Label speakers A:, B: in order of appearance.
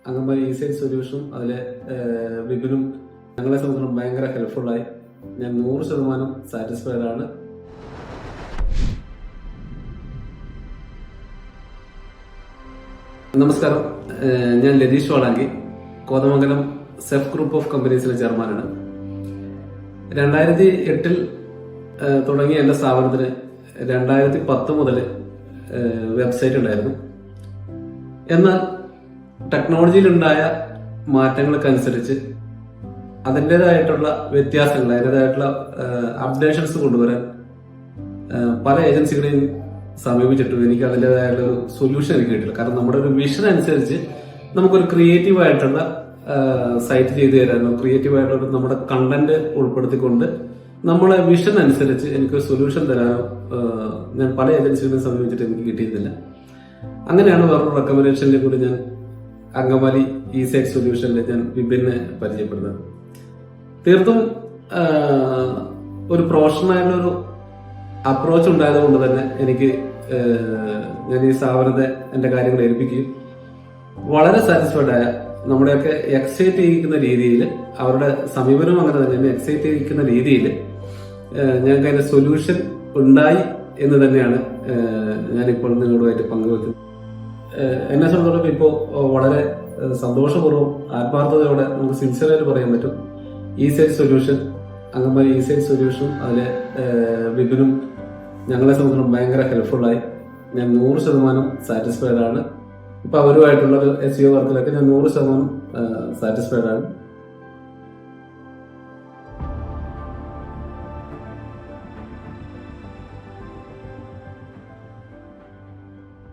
A: അംഗൻവാടി ഈസൈഡ് സൊല്യൂഷനും അതിലെ വിപിനും ഞങ്ങളെ സംബന്ധിച്ചിടത്തോളം ഭയങ്കര ഹെൽപ്ഫുള്ളായി. ഞാൻ 100% സാറ്റിസ്ഫൈഡ് ആണ്. നമസ്കാരം, ഞാൻ ലതീഷ് വാളാങ്കി, കോതമംഗലം സെഫ് ഗ്രൂപ്പ് ഓഫ് കമ്പനീസിലെ ചെയർമാനാണ്. 2008 തുടങ്ങിയ എന്റെ സ്ഥാപനത്തിന് 2010 മുതൽ വെബ്സൈറ്റ് ഉണ്ടായിരുന്നു. എന്നാൽ ടെക്നോളജിയിലുണ്ടായ മാറ്റങ്ങൾക്കനുസരിച്ച് അതിൻ്റെതായിട്ടുള്ള വ്യത്യാസങ്ങൾ, അതിൻ്റെതായിട്ടുള്ള അപ്ഡേഷൻസ് കൊണ്ടുവരാൻ പല ഏജൻസികളെയും സമീപിച്ചിട്ടും എനിക്ക് അതിൻ്റെതായിട്ടുള്ള ഒരു സൊല്യൂഷൻ എനിക്ക് കിട്ടില്ല. കാരണം നമ്മുടെ ഒരു വിഷൻ അനുസരിച്ച് നമുക്കൊരു ക്രിയേറ്റീവ് ആയിട്ടുള്ള സൈറ്റ് ചെയ്തു തരാനോ, ക്രിയേറ്റീവ് ആയിട്ടുള്ള നമ്മുടെ കണ്ടന്റ് ഉൾപ്പെടുത്തിക്കൊണ്ട് നമ്മളെ വിഷൻ അനുസരിച്ച് എനിക്ക് സൊല്യൂഷൻ തരാനോ ഞാൻ പല ഏജൻസികളെയും സമീപിച്ചിട്ട് എനിക്ക് കിട്ടിയിരുന്നില്ല. അങ്ങനെയാണ് വേറൊരു റെക്കമെൻഡേഷനിൽ കൂടി ഞാൻ അംഗൻവാടി ഈസൈഡ് സൊല്യൂഷനിൽ ഞാൻ വിപിനെ പരിചയപ്പെടുന്നത്. തീർത്തും ഒരു പ്രൊഫഷണലായിട്ടുള്ളൊരു അപ്രോച്ച് ഉണ്ടായത് കൊണ്ട് തന്നെ എനിക്ക് ഞാൻ ഈ സ്ഥാപനത്തെ എന്റെ കാര്യങ്ങൾ ഏൽപ്പിക്കുകയും വളരെ സാറ്റിസ്ഫൈഡ് ആയ, നമ്മുടെയൊക്കെ എക്സൈറ്റ് ചെയ്യിക്കുന്ന രീതിയിൽ, അവരുടെ സമീപനവും അങ്ങനെ തന്നെ എന്നെ എക്സൈറ്റ് ചെയ്യിക്കുന്ന രീതിയിൽ ഞങ്ങൾക്ക് അതിന്റെ സൊല്യൂഷൻ ഉണ്ടായി എന്ന് തന്നെയാണ് ഞാനിപ്പോൾ നിങ്ങളുമായിട്ട് പങ്കുവെക്കുന്നത്. എന്നെ സംബന്ധിച്ചിടത്തോളം ഇപ്പോൾ വളരെ സന്തോഷപൂർവ്വം ആത്മാർത്ഥതയോടെ നമുക്ക് സിൻസിയറായിട്ട് പറയാൻ പറ്റും, ഈസൈഡ് സൊല്യൂഷൻ, അംഗൻവാടി ഈസൈഡ് സൊല്യൂഷനും അതിലെ വിപിനും ഞങ്ങളെ സംബന്ധിച്ചിടത്തോളം ഭയങ്കര ഹെൽപ്ഫുള്ളായി. ഞാൻ 100% സാറ്റിസ്ഫൈഡ് ആണ്. ഇപ്പൊ അവരുമായിട്ടുള്ള SEO വർക്കിലൊക്കെ ഞാൻ 100% സാറ്റിസ്ഫൈഡ് ആണ്.